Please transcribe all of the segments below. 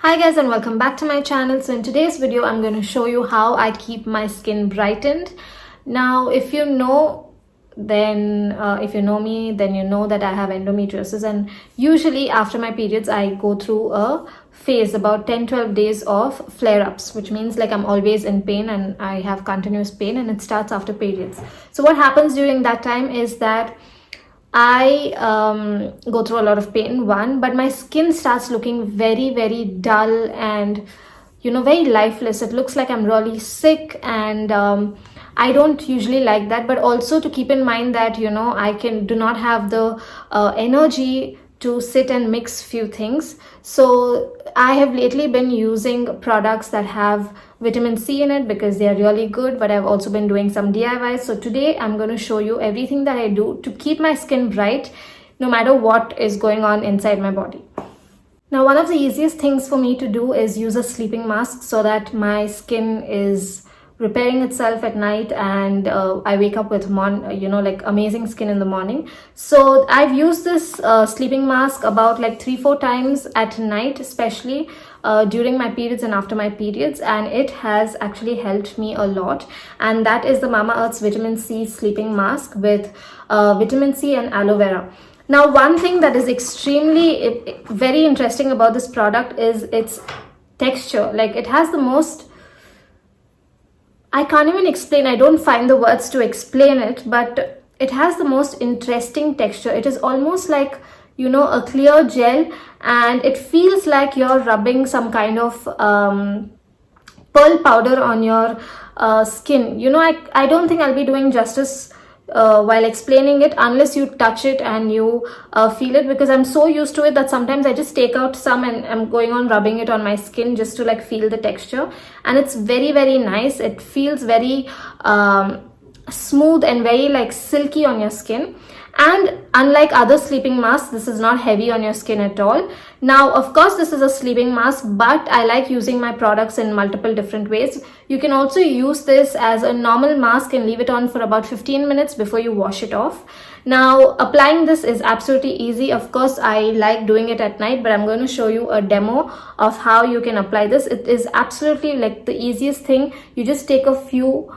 Hi guys and welcome back to my channel. So in today's video I'm going to show you how I keep my skin brightened. Now if you know me, then you know that I have endometriosis, and usually after my periods I go through a phase about 10-12 days of flare-ups, which means like I'm always in pain and I have continuous pain, and it starts after periods. So what happens during that time is that I go through a lot of pain, but my skin starts looking very dull and very lifeless. It looks like I'm really sick, and I don't usually like that. But also to keep in mind that I do not have the energy to sit and mix few things. So I have lately been using products that have vitamin C in it because they are really good, but I've also been doing some DIYs. So today I'm going to show you everything that I do to keep my skin bright no matter what is going on inside my body. Now, one of the easiest things for me to do is use a sleeping mask so that my skin is repairing itself at night, and I wake up with amazing skin in the morning. So I've used this sleeping mask about like 3-4 times at night, especially during my periods and after my periods, and it has actually helped me a lot. And that is the Mamaearth's vitamin C sleeping mask with vitamin C and aloe vera. Now, one thing that is extremely very interesting about this product is its texture. Like, it has the most, I can't even explain, I don't find the words to explain it, but it has the most interesting texture. It is almost like, a clear gel, and it feels like you're rubbing some kind of pearl powder on your skin. I don't think I'll be doing justice while explaining it unless you touch it and you feel it, because I'm so used to it that sometimes I just take out some and I'm going on rubbing it on my skin just to like feel the texture, and it's very nice. It feels very smooth and very like silky on your skin. And unlike other sleeping masks, this is not heavy on your skin at all. Now, of course, this is a sleeping mask, but I like using my products in multiple different ways. You can also use this as a normal mask and leave it on for about 15 minutes before you wash it off. Now, applying this is absolutely easy. Of course, I like doing it at night, but I'm going to show you a demo of how you can apply this. It is absolutely like the easiest thing. You just take you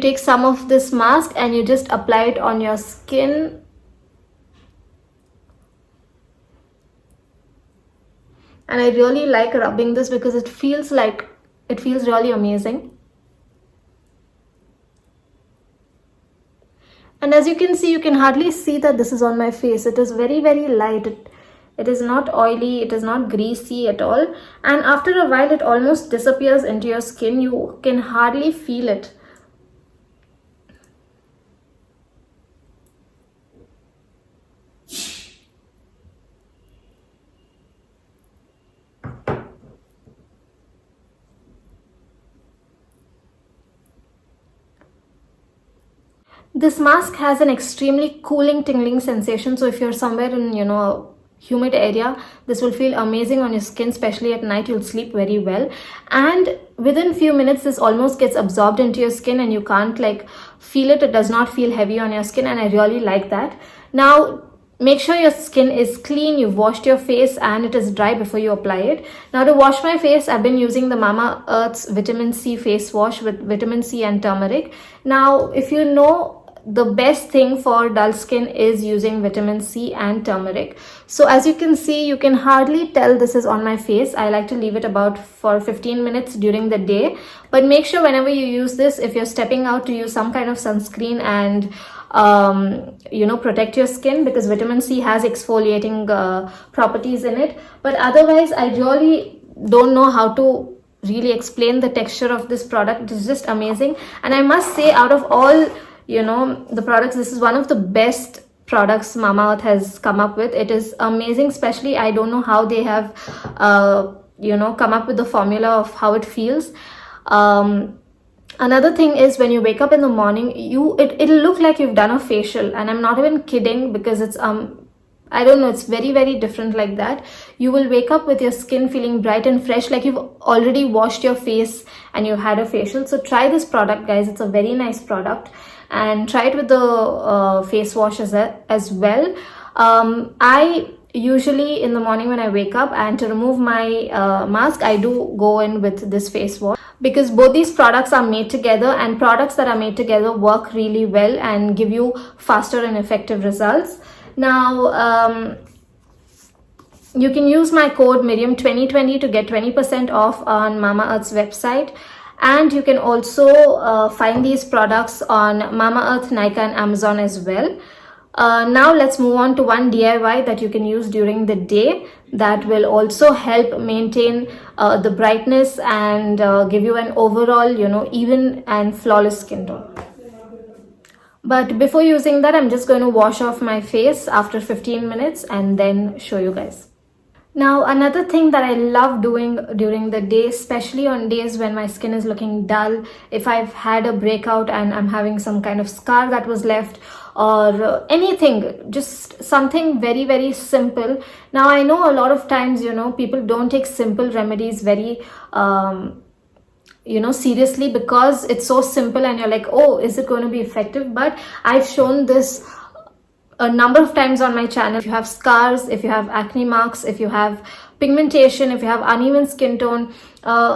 take some of this mask and you just apply it on your skin. And I really like rubbing this because it feels really amazing. And as you can see, you can hardly see that this is on my face. It is very light. It is not oily, it is not greasy at all. And after a while, it almost disappears into your skin. You can hardly feel it. This mask has an extremely cooling, tingling sensation. So if you're somewhere in, a humid area, this will feel amazing on your skin, especially at night. You'll sleep very well. And within few minutes, this almost gets absorbed into your skin and you can't like feel it. It does not feel heavy on your skin, and I really like that. Now, make sure your skin is clean, you've washed your face, and it is dry before you apply it. Now, to wash my face, I've been using the Mamaearth's vitamin C face wash with vitamin C and turmeric. Now, if you know, the best thing for dull skin is using vitamin C and turmeric. So as you can see, you can hardly tell this is on my face. I like to leave it about for 15 minutes during the day. But make sure whenever you use this, if you're stepping out, to use some kind of sunscreen and protect your skin, because vitamin C has exfoliating properties in it. But otherwise, I really don't know how to really explain the texture of this product. It is just amazing. And I must say, out of all the products, this is one of the best products Mamaearth has come up with. It is amazing. Especially, I don't know how they have come up with the formula of how it feels. Another thing is, when you wake up in the morning, it'll look like you've done a facial, and I'm not even kidding, because it's I don't know, it's very different like that. You will wake up with your skin feeling bright and fresh, like you've already washed your face and you had a facial. So try this product, guys. It's a very nice product, and try it with the face wash as well. usually in the morning when I wake up, and to remove my mask, I do go in with this face wash, because both these products are made together, and products that are made together work really well and give you faster and effective results. Now you can use my code Miriam 2020 to get 20% off on Mamaearth's website. And you can also find these products on Mamaearth, Nykaa and Amazon as well. Now let's move on to one DIY that you can use during the day that will also help maintain the brightness and give you an overall, even and flawless skin tone. But before using that, I'm just going to wash off my face after 15 minutes and then show you guys. Now, another thing that I love doing during the day, especially on days when my skin is looking dull, if I've had a breakout and I'm having some kind of scar that was left, or anything, just something very, very simple. Now, I know a lot of times, people don't take simple remedies very seriously, because it's so simple and you're like, oh, is it going to be effective? But I've shown this a number of times on my channel. If you have scars, if you have acne marks, if you have pigmentation, if you have uneven skin tone,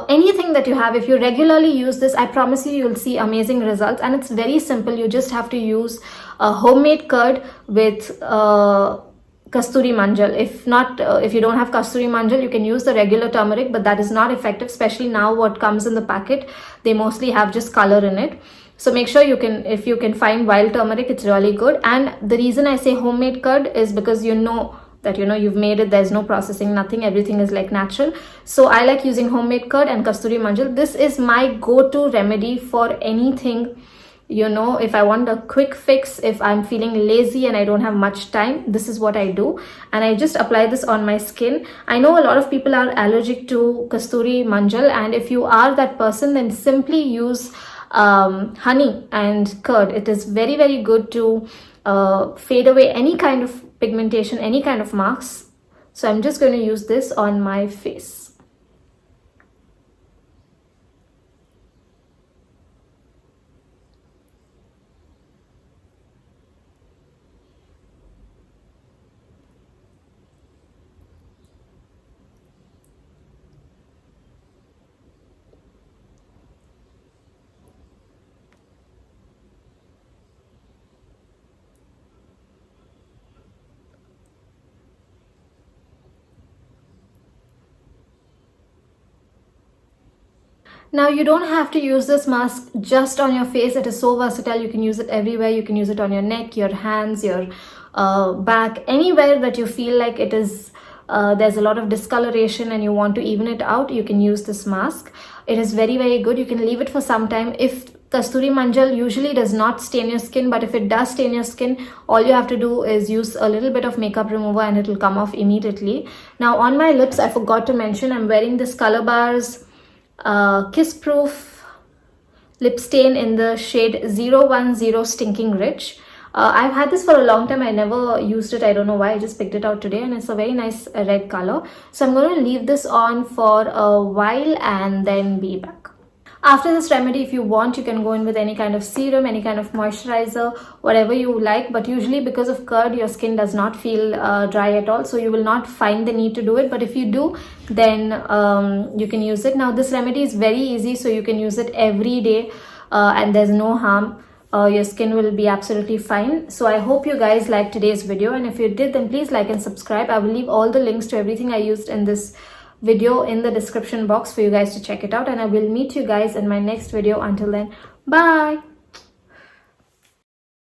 anything that you have, if you regularly use this, I promise you'll see amazing results. And it's very simple. You just have to use a homemade curd with kasturi manjal. If you don't have kasturi manjal, you can use the regular turmeric, but that is not effective, especially now what comes in the packet, they mostly have just color in it. So make sure if you can find wild turmeric, it's really good. And the reason I say homemade curd is because that you've made it, there's no processing, nothing, everything is like natural. So I like using homemade curd and kasturi manjal. This is my go-to remedy for anything. If I want a quick fix, if I'm feeling lazy and I don't have much time, this is what I do. And I just apply this on my skin. I know a lot of people are allergic to kasturi manjal, and if you are that person, then simply use honey and curd. It is very, very good to fade away any kind of pigmentation, any kind of marks. So I'm just going to use this on my face. Now, you don't have to use this mask just on your face. It is so versatile. You can use it everywhere. You can use it on your neck, your hands, your back, anywhere that you feel like it is there's a lot of discoloration and you want to even it out. You can use this mask. It is very, very good. You can leave it for some time. If kasturi manjal usually does not stain your skin, but if it does stain your skin, all you have to do is use a little bit of makeup remover and it will come off immediately. Now, on my lips, I forgot to mention, I'm wearing this Color Bars Kiss Proof lip stain in the shade 010 Stinking Rich. I've had this for a long time. I never used it. I don't know why. I just picked it out today, and it's a very nice red color. So I'm going to leave this on for a while and then be back. After this remedy, if you want, you can go in with any kind of serum, any kind of moisturizer, whatever you like. But usually because of curd, your skin does not feel dry at all. So you will not find the need to do it. But if you do, then you can use it. Now, this remedy is very easy. So you can use it every day and there's no harm. Your skin will be absolutely fine. So I hope you guys liked today's video. And if you did, then please like and subscribe. I will leave all the links to everything I used in this video in the description box for you guys to check it out, and I will meet you guys in my next video. Until then, bye.